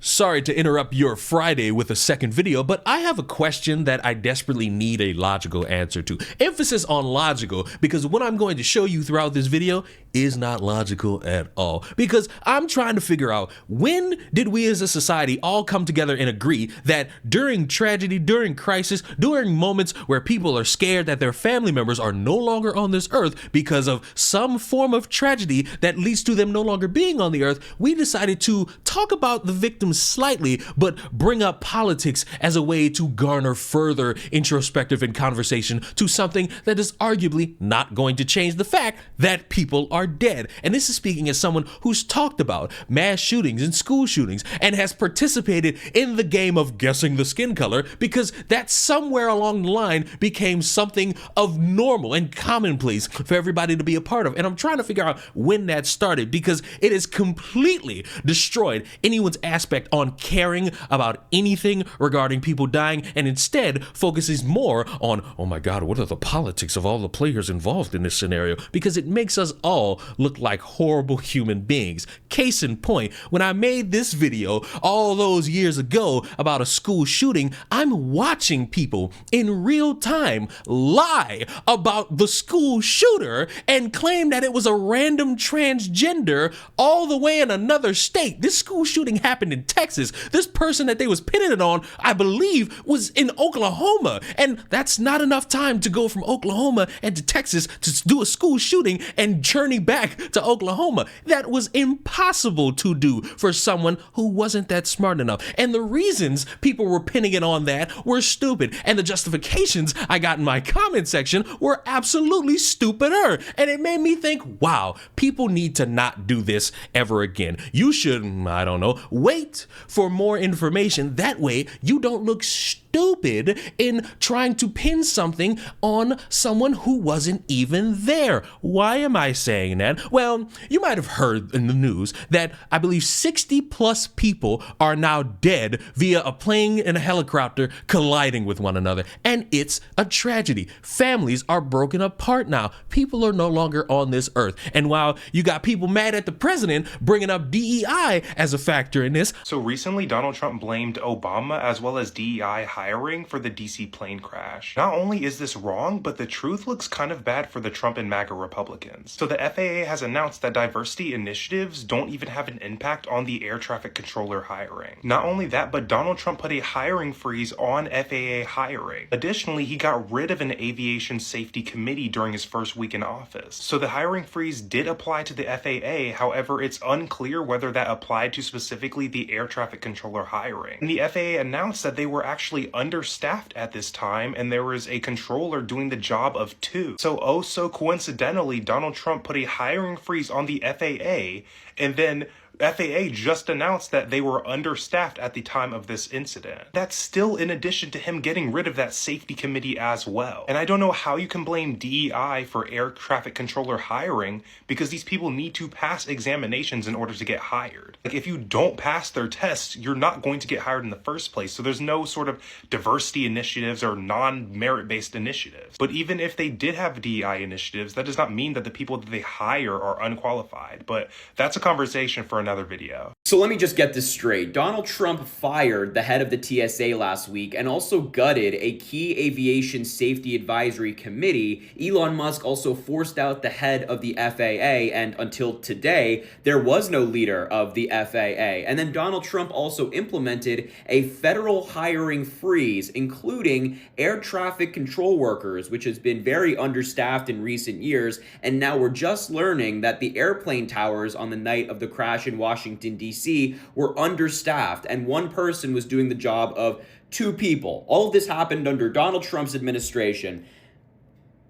Sorry to interrupt your Friday with a second video, but I have a question that I desperately need a logical answer to. Emphasis on logical, because what I'm going to show you throughout this video is not logical at all. Because I'm trying to figure out, when did we as a society all come together and agree that during tragedy, during crisis, during moments where people are scared that their family members are no longer on this earth because of some form of tragedy that leads to them no longer being on the earth, we decided to talk about the victims slightly, but bring up politics as a way to garner further introspective and conversation to something that is arguably not going to change the fact that people are dead. And this is speaking as someone who's talked about mass shootings and school shootings and has participated in the game of guessing the skin color, because that somewhere along the line became something of normal and commonplace for everybody to be a part of. And I'm trying to figure out when that started, because it has completely destroyed anyone's aspect on caring about anything regarding people dying, and instead focuses more on, oh my God, what are the politics of all the players involved in this scenario? Because it makes us all look like horrible human beings. Case in point, when I made this video all those years ago about a school shooting, I'm watching people in real time lie about the school shooter and claim that it was a random transgender all the way in another state. This school shooting happened in Texas. This person that they was pinning it on, I believe, was in Oklahoma. And that's not enough time to go from Oklahoma and to Texas to do a school shooting and journey back to Oklahoma. That was impossible to do for someone who wasn't that smart enough. And the reasons people were pinning it on that were stupid. And the justifications I got in my comment section were absolutely stupider. And it made me think, wow, people need to not do this ever again. You should, I don't know, wait for more information. That way you don't look stupid in trying to pin something on someone who wasn't even there. Why am I saying that? Well, you might have heard in the news that I believe 60 plus people are now dead via a plane and a helicopter colliding with one another. And it's a tragedy. Families are broken apart now. People are no longer on this earth. And while you got people mad at the president bringing up DEI as a factor in this. So recently, Donald Trump blamed Obama as well as DEI hiring for the DC plane crash. Not only is this wrong, but the truth looks kind of bad for the Trump and MAGA Republicans. So the FAA has announced that diversity initiatives don't even have an impact on the air traffic controller hiring. Not only that, but Donald Trump put a hiring freeze on FAA hiring. Additionally, he got rid of an aviation safety committee during his first week in office. So the hiring freeze did apply to the FAA, however, it's unclear whether that applied to specifically the air traffic controller hiring. And the FAA announced that they were actually understaffed at this time, and there was a controller doing the job of two. So oh so coincidentally, Donald Trump put a hiring freeze on the FAA, and then FAA just announced that they were understaffed at the time of this incident. That's still in addition to him getting rid of that safety committee as well. And I don't know how you can blame DEI for air traffic controller hiring, because these people need to pass examinations in order to get hired. Like, if you don't pass their tests, you're not going to get hired in the first place. So there's no sort of diversity initiatives or non-merit-based initiatives. But even if they did have DEI initiatives, that does not mean that the people that they hire are unqualified. But that's a conversation for another video. So let me just get this straight. Donald Trump fired the head of the TSA last week and also gutted a key aviation safety advisory committee. Elon Musk also forced out the head of the FAA, and until today, there was no leader of the FAA. And then Donald Trump also implemented a federal hiring freeze, including air traffic control workers, which has been very understaffed in recent years. And now we're just learning that the airplane towers on the night of the crash in Washington, D.C. were understaffed, and one person was doing the job of two people. All of this happened under Donald Trump's administration,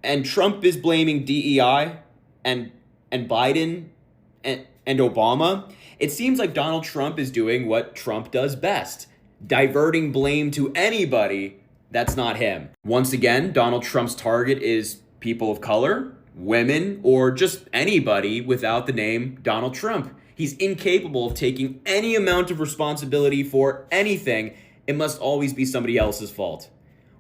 and Trump is blaming DEI and Biden and Obama. It seems like Donald Trump is doing what Trump does best, diverting blame to anybody that's not him. Once again, Donald Trump's target is people of color, women, or just anybody without the name Donald Trump. He's incapable of taking any amount of responsibility for anything. It must always be somebody else's fault.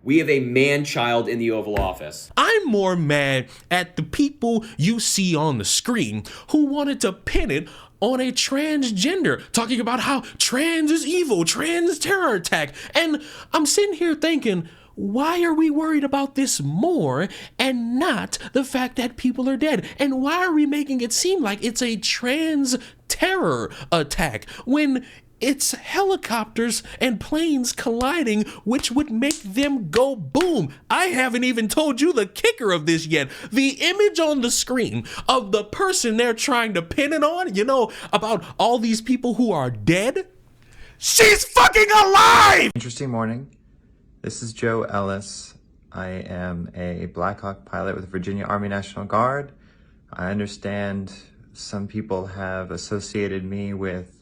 We have a man-child in the Oval Office. I'm more mad at the people you see on the screen who wanted to pin it on a transgender, talking about how trans is evil, trans terror attack. And I'm sitting here thinking, why are we worried about this more and not the fact that people are dead? And why are we making it seem like it's a trans terror attack when it's helicopters and planes colliding, which would make them go boom? I haven't even told you the kicker of this yet. The image on the screen of the person they're trying to pin it on, you know, about all these people who are dead. She's fucking alive! Interesting morning. This is Joe Ellis. I am a Black Hawk pilot with the Virginia Army National Guard. I understand some people have associated me with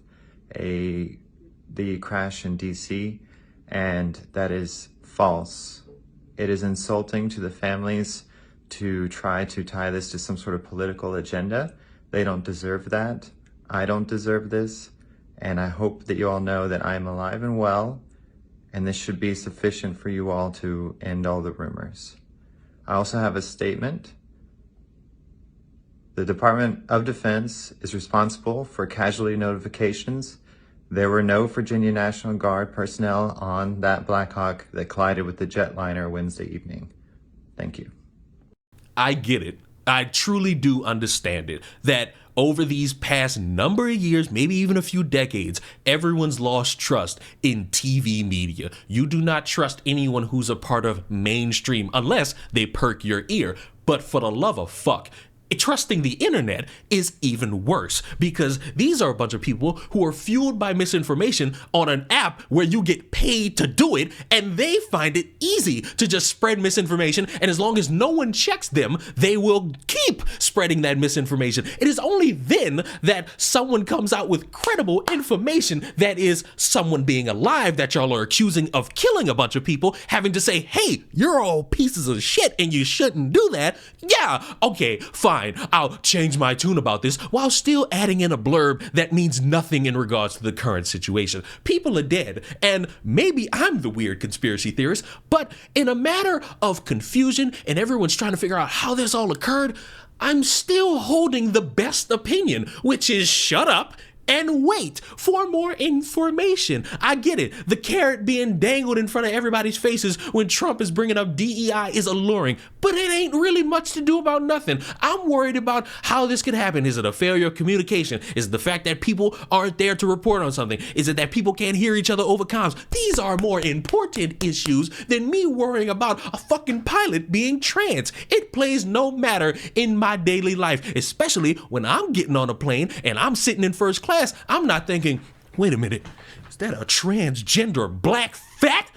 the crash in DC, and that is false. It is insulting to the families to try to tie this to some sort of political agenda. They don't deserve that. I don't deserve this, and I hope that you all know that I am alive and well, and this should be sufficient for you all to end all the rumors. I also have a statement. The Department of Defense is responsible for casualty notifications. There were no Virginia National Guard personnel on that Black Hawk that collided with the jetliner Wednesday evening. Thank you. I get it. I truly do understand it. That over these past number of years, maybe even a few decades, everyone's lost trust in TV media. You do not trust anyone who's a part of mainstream unless they perk your ear. But for the love of fuck, trusting the internet is even worse, because these are a bunch of people who are fueled by misinformation on an app where you get paid to do it, and they find it easy to just spread misinformation, and as long as no one checks them, they will keep spreading that misinformation. It is only then that someone comes out with credible information that is someone being alive that y'all are accusing of killing a bunch of people, having to say, hey, you're all pieces of shit and you shouldn't do that. Yeah, okay, fine. I'll change my tune about this while still adding in a blurb that means nothing in regards to the current situation. People are dead, and maybe I'm the weird conspiracy theorist, but in a matter of confusion and everyone's trying to figure out how this all occurred, I'm still holding the best opinion, which is shut up and wait for more information. I get it. The carrot being dangled in front of everybody's faces when Trump is bringing up DEI is alluring, but it ain't really much to do about nothing. I'm worried about how this could happen. Is it a failure of communication? Is it the fact that people aren't there to report on something? Is it that people can't hear each other over comms? These are more important issues than me worrying about a fucking pilot being trans. It plays no matter in my daily life, especially when I'm getting on a plane and I'm sitting in first class. I'm not thinking, wait a minute, is that a transgender black fat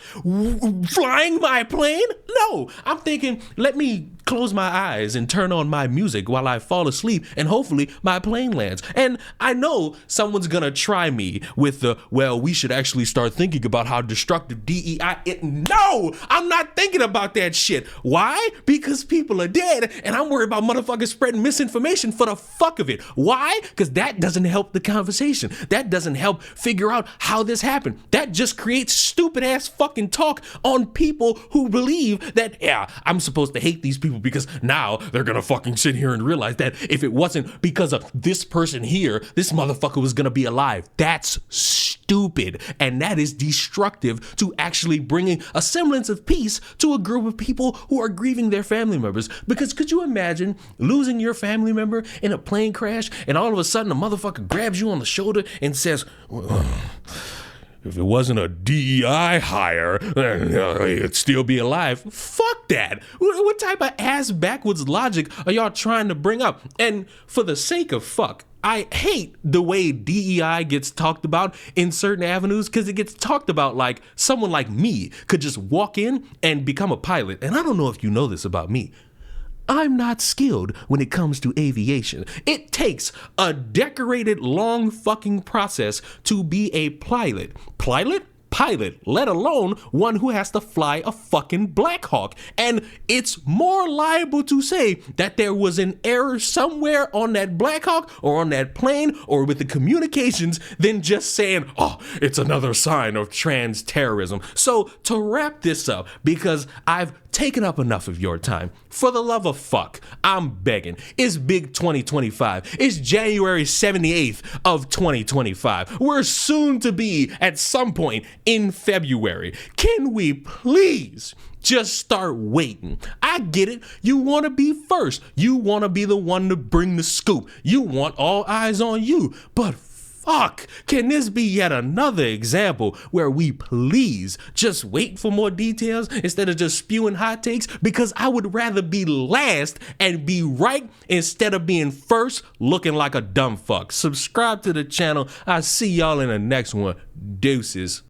flying my plane? No, I'm thinking, let me close my eyes and turn on my music while I fall asleep, and hopefully my plane lands. And I know someone's gonna try me with the, well, we should actually start thinking about how destructive DEI is. No, I'm not thinking about that shit. Why? Because people are dead, and I'm worried about motherfuckers spreading misinformation for the fuck of it. Why? Because that doesn't help the conversation. That doesn't help figure out how this happened. That just creates stupid ass fucking talk on people who believe that, yeah, I'm supposed to hate these people because now they're gonna fucking sit here and realize that if it wasn't because of this person here, this motherfucker was gonna be alive. That's stupid, and that is destructive to actually bringing a semblance of peace to a group of people who are grieving their family members. Because could you imagine losing your family member in a plane crash, and all of a sudden a motherfucker grabs you on the shoulder and says, well, if it wasn't a DEI hire, it'd still be alive. Fuck that. What type of ass backwards logic are y'all trying to bring up? And for the sake of fuck, I hate the way DEI gets talked about in certain avenues, because it gets talked about like someone like me could just walk in and become a pilot. And I don't know if you know this about me. I'm not skilled when it comes to aviation. It takes a decorated long fucking process to be a pilot. Pilot, let alone one who has to fly a fucking Black Hawk. And it's more liable to say that there was an error somewhere on that Black Hawk or on that plane or with the communications than just saying, oh, it's another sign of trans terrorism. So to wrap this up, because I've taken up enough of your time. For the love of fuck, I'm begging. It's big 2025. It's January 78th of 2025. We're soon to be at some point in February. Can we please just start waiting? I get it. You want to be first. You want to be the one to bring the scoop. You want all eyes on you. But fuck, can this be yet another example where we please just wait for more details instead of just spewing hot takes? Because I would rather be last and be right instead of being first looking like a dumb fuck. Subscribe to the channel. I'll see y'all in the next one. Deuces.